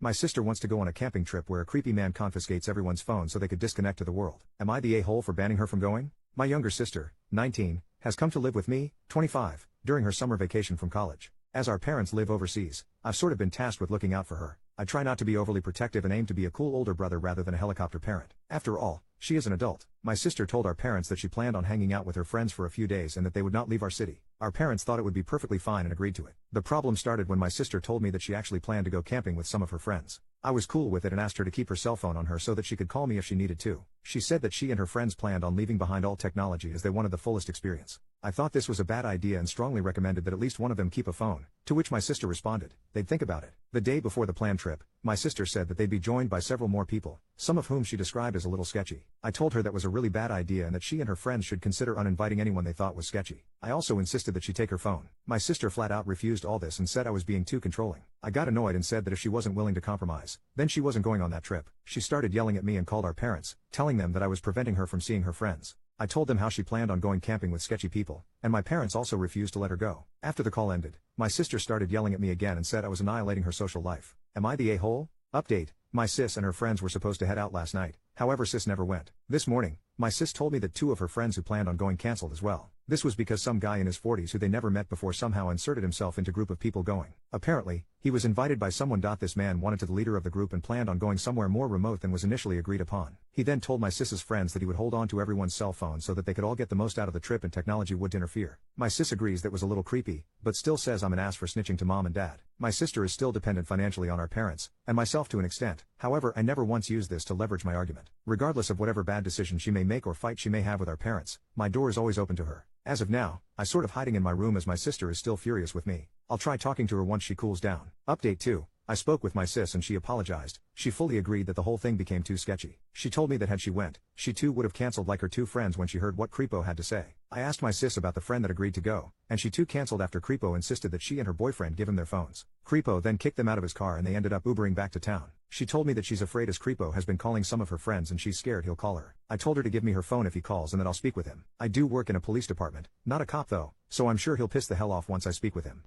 My sister wants to go on a camping trip where a creepy man confiscates everyone's phone so they could disconnect to the world. Am I the a-hole for banning her from going? My younger sister, 19, has come to live with me, 25, during her summer vacation from college. As our parents live overseas, I've sort of been tasked with looking out for her. I try not to be overly protective and aim to be a cool older brother rather than a helicopter parent. After all, she is an adult. My sister told our parents that she planned on hanging out with her friends for a few days and that they would not leave our city. Our parents thought it would be perfectly fine and agreed to it. The problem started when my sister told me that she actually planned to go camping with some of her friends. I was cool with it and asked her to keep her cell phone on her so that she could call me if she needed to. She said that she and her friends planned on leaving behind all technology as they wanted the fullest experience. I thought this was a bad idea and strongly recommended that at least one of them keep a phone, to which my sister responded, they'd think about it. The day before the planned trip, my sister said that they'd be joined by several more people, some of whom she described as a little sketchy. I told her that was a really bad idea and that she and her friends should consider uninviting anyone they thought was sketchy. I also insisted that she take her phone. My sister flat out refused all this and said I was being too controlling. I got annoyed and said that if she wasn't willing to compromise, then she wasn't going on that trip. She started yelling at me and called our parents, telling them that I was preventing her from seeing her friends. I told them how she planned on going camping with sketchy people, and my parents also refused to let her go. After the call ended, my sister started yelling at me again and said I was annihilating her social life. Am I the a-hole? Update: my sis and her friends were supposed to head out last night, however sis never went. This morning, my sis told me that two of her friends who planned on going canceled as well. This was because some guy in his 40s who they never met before somehow inserted himself into group of people going. Apparently, he was invited by someone. This man wanted to the leader of the group and planned on going somewhere more remote than was initially agreed upon. He then told my sis's friends that he would hold on to everyone's cell phone so that they could all get the most out of the trip and technology wouldn't interfere. My sis agrees that was a little creepy, but still says I'm an ass for snitching to mom and dad. My sister is still dependent financially on our parents, and myself to an extent. However, I never once used this to leverage my argument. Regardless of whatever bad decision she may make or fight she may have with our parents, my door is always open to her. As of now, I sort of hiding in my room as my sister is still furious with me. I'll try talking to her once she cools down. Update 2. I spoke with my sis and she apologized. She fully agreed that the whole thing became too sketchy. She told me that had she went, she too would have canceled like her two friends when she heard what Creepo had to say. I asked my sis about the friend that agreed to go, and she too canceled after Creepo insisted that she and her boyfriend give him their phones. Creepo then kicked them out of his car and they ended up Ubering back to town. She told me that she's afraid as Creepo has been calling some of her friends and she's scared he'll call her. I told her to give me her phone if he calls and that I'll speak with him. I do work in a police department, not a cop though, so I'm sure he'll piss the hell off once I speak with him.